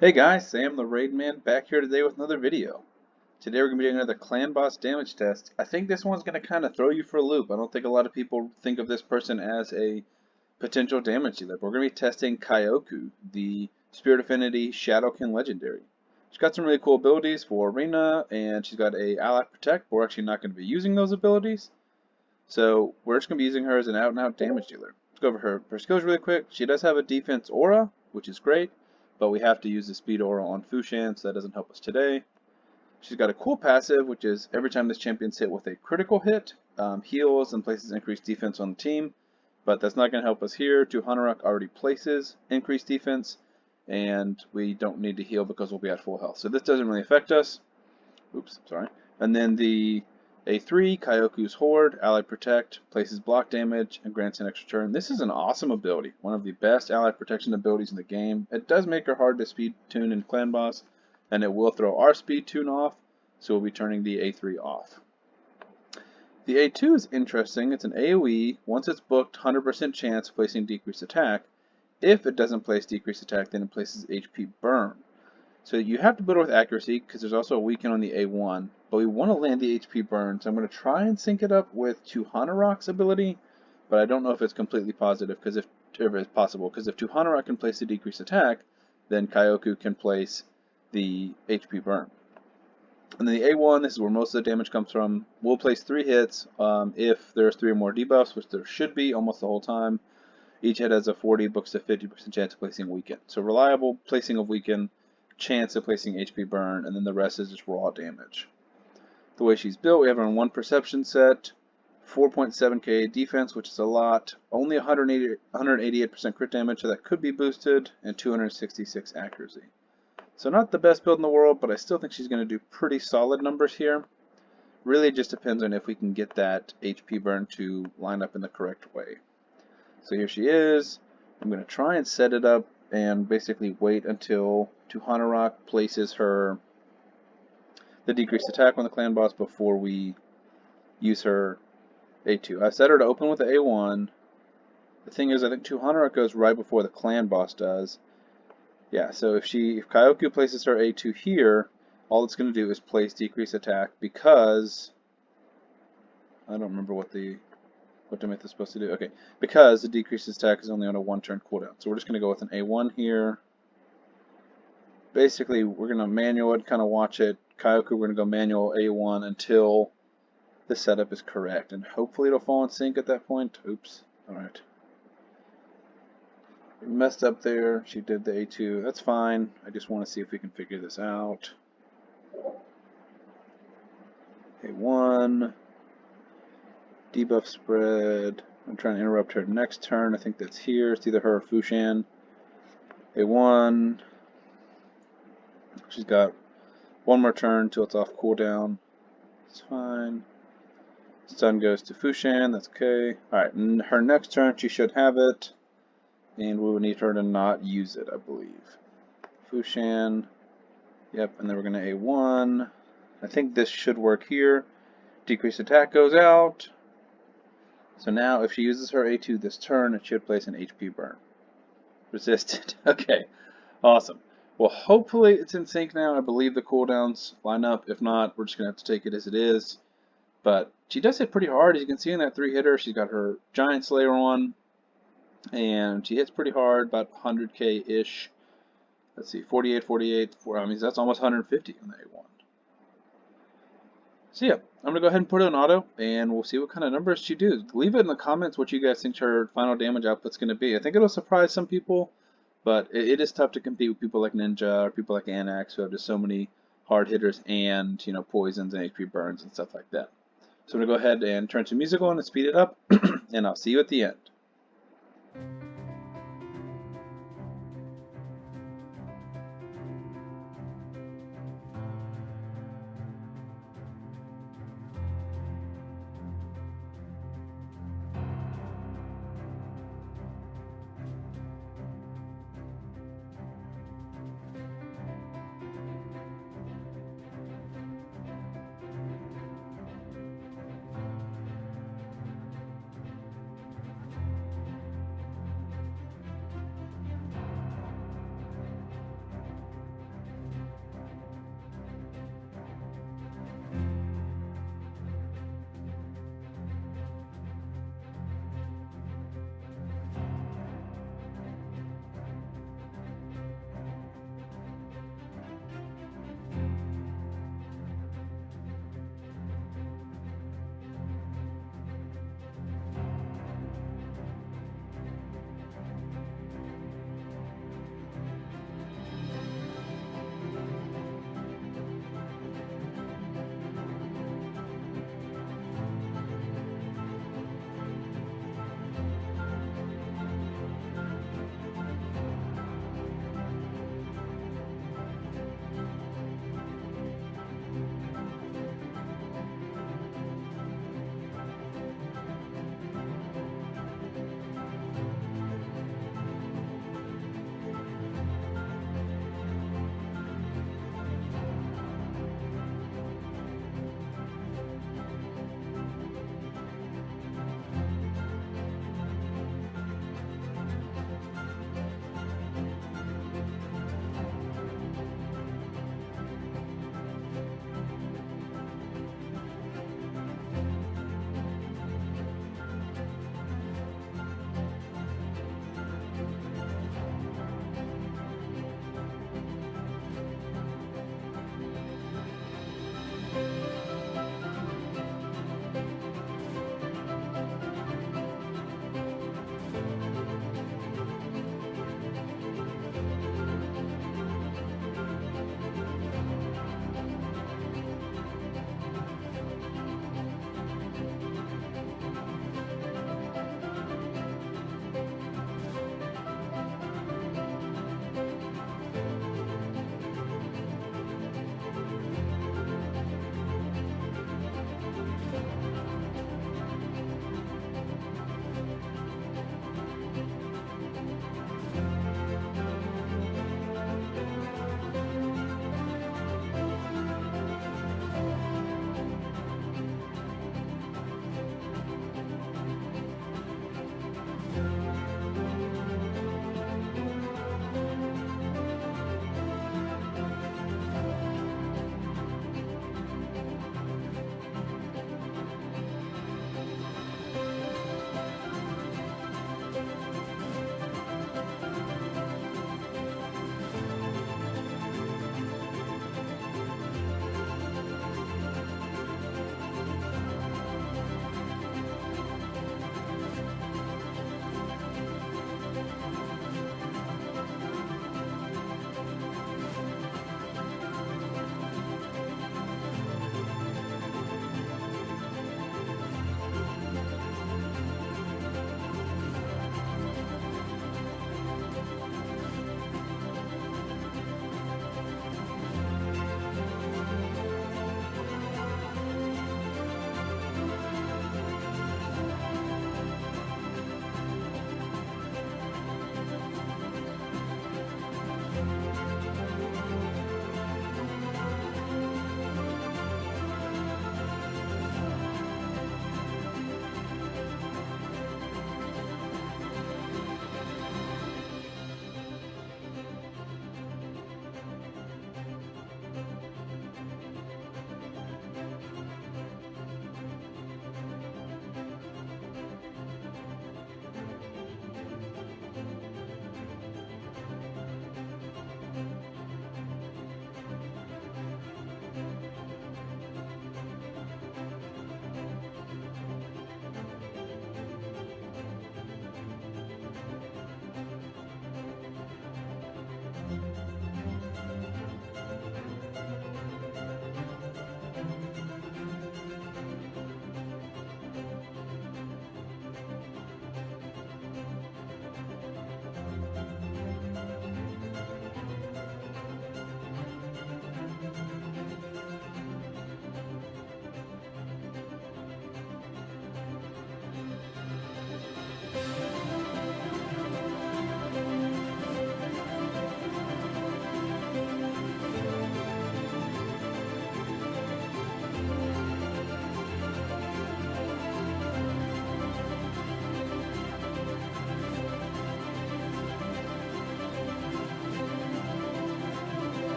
Hey guys, Sam the Raid Man back here today with another video. Today we're going to be doing another clan boss damage test. I think this one's going to kind of throw you for a loop. I don't think a lot of people think of this person as a potential damage dealer. But we're going to be testing Kyoku, the Spirit Affinity Shadowkin Legendary. She's got some really cool abilities for Arena, and she's got a Ally Protect, but we're actually not going to be using those abilities. So we're just going to be using her as an out-and-out damage dealer. Let's go over her skills really quick. She does have a defense aura, which is great, but we have to use the speed aura on Fushan, so that doesn't help us today. She's got a cool passive, which is every time this champion's hit with a critical hit, heals and places increased defense on the team, but that's not going to help us here. Hanorok already places increased defense, and we don't need to heal because we'll be at full health. So this doesn't really affect us. Oops, sorry. And then the A3, Kyoku's Horde, Ally Protect, places block damage, and grants an extra turn. This is an awesome ability, one of the best ally protection abilities in the game. It does make her hard to speed tune in Clan Boss, and it will throw our speed tune off, so we'll be turning the A3 off. The A2 is interesting. It's an AoE. Once it's booked, 100% chance of placing decreased attack. If it doesn't place decreased attack, then it places HP burn. So you have to build it with accuracy because there's also a weaken on the A1, but we want to land the HP burn, so I'm going to try and sync it up with Hanorok's ability, but I don't know if it's completely positive because if it's possible, because if Hanorok can place the decreased attack, then Kyoku can place the HP burn. And then the A1, this is where most of the damage comes from. We'll place 3 hits if there's 3 or more debuffs, which there should be almost the whole time. Each hit has a 40 books to 50% chance of placing weaken. So reliable placing of weaken, chance of placing HP burn, and then the rest is just raw damage. The way she's built, we have her on 1 perception set, 4.7k defense, which is a lot, only 188% crit damage, so that could be boosted, and 266 accuracy. So not the best build in the world, but I still think she's going to do pretty solid numbers here. Really just depends on if we can get that HP burn to line up in the correct way. So here she is. I'm going to try and set it up and basically wait until Hanorok places the decreased attack on the clan boss before we use her A2. I set her to open with the A1. The thing is, I think Hanorok goes right before the clan boss does. Yeah, so if Kyoku places her A2 here, all it's going to do is place decreased attack because I don't remember what Demyth is supposed to do. Okay, because the decreased attack is only on a 1-turn cooldown. So we're just going to go with an A1 here. Basically, we're going to manual it, kind of watch it. Kyoku, we're going to go manual A1 until the setup is correct. And hopefully it'll fall in sync at that point. Oops. Alright. Messed up there. She did the A2. That's fine. I just want to see if we can figure this out. A1. Debuff spread. I'm trying to interrupt her next turn. I think that's here. It's either her or Fushan. A1. She's got 1 more turn till it's off cooldown. It's fine. Stun goes to Fushan. That's okay. Alright, and her next turn she should have it. And we would need her to not use it, I believe. Fushan. Yep, and then we're going to A1. I think this should work here. Decreased attack goes out. So now if she uses her A2 this turn, it should place an HP burn. Resisted. Okay, awesome. Well, hopefully it's in sync now. I believe the cooldowns line up. If not, we're just going to have to take it as it is. But she does hit pretty hard. As you can see in that 3-hitter, she's got her Giant Slayer on. And she hits pretty hard, about 100k-ish. Let's see, 48, 48. I mean, that's almost 150 on the A1. So yeah, I'm going to go ahead and put it on auto, and we'll see what kind of numbers she does. Leave it in the comments what you guys think her final damage output's going to be. I think it'll surprise some people, but it is tough to compete with people like Ninja or people like Anax who have just so many hard hitters and, poisons and HP burns and stuff like that. So I'm going to go ahead and turn some music on and speed it up, and I'll see you at the end.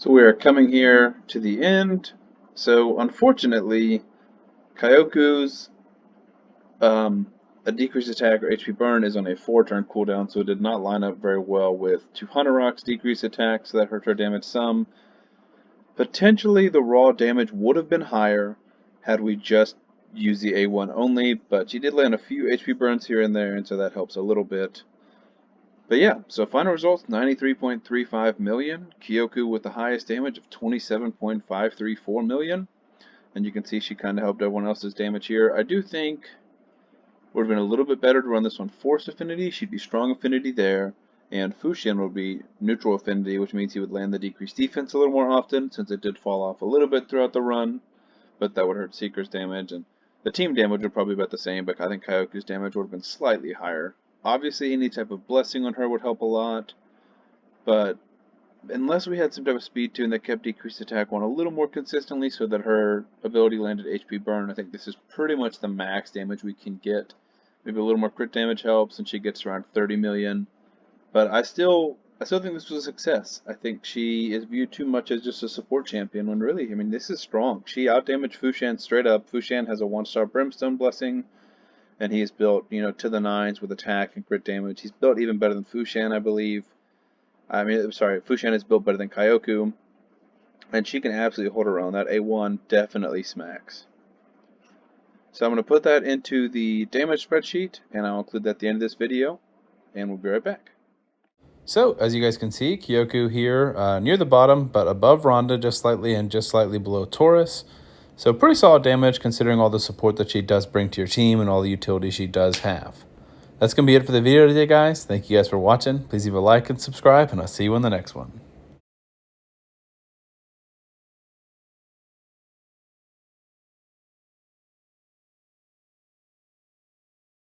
So we are coming here to the end. So unfortunately, Kyoku's a decreased attack or HP burn is on a 4-turn cooldown, so it did not line up very well with 200 Rock's decreased attack, so that hurt her damage some. Potentially the raw damage would have been higher had we just used the A1 only, but she did land a few HP burns here and there, and so that helps a little bit. But yeah, so final results, 93.35 million. Kyoku with the highest damage of 27.534 million. And you can see she kind of helped everyone else's damage here. I do think would have been a little bit better to run this on Force Affinity. She'd be Strong Affinity there. And Fuxian would be Neutral Affinity, which means he would land the decreased defense a little more often, since it did fall off a little bit throughout the run. But that would hurt Seeker's damage. And the team damage would probably be about the same, but I think Kyoku's damage would have been slightly higher. Obviously, any type of blessing on her would help a lot, but unless we had some type of speed tune that kept decreased attack on a little more consistently so that her ability landed HP burn, I think this is pretty much the max damage we can get. Maybe a little more crit damage helps, and she gets around 30 million. But I still think this was a success. I think she is viewed too much as just a support champion when really, I mean, this is strong. She outdamaged Fuxian straight up. Fuxian has a 1-star Brimstone Blessing, and he is built, to the 9s with attack and crit damage. He's built even better than Fuxian, I believe. Fuxian is built better than Kyoku, and she can absolutely hold her own. That A1 definitely smacks. So I'm going to put that into the damage spreadsheet, and I'll include that at the end of this video, and we'll be right back. So, as you guys can see, Kyoku here near the bottom, but above Ronda just slightly and just slightly below Taurus. So pretty solid damage considering all the support that she does bring to your team and all the utility she does have. That's going to be it for the video today, guys. Thank you guys for watching. Please leave a like and subscribe, and I'll see you in the next one.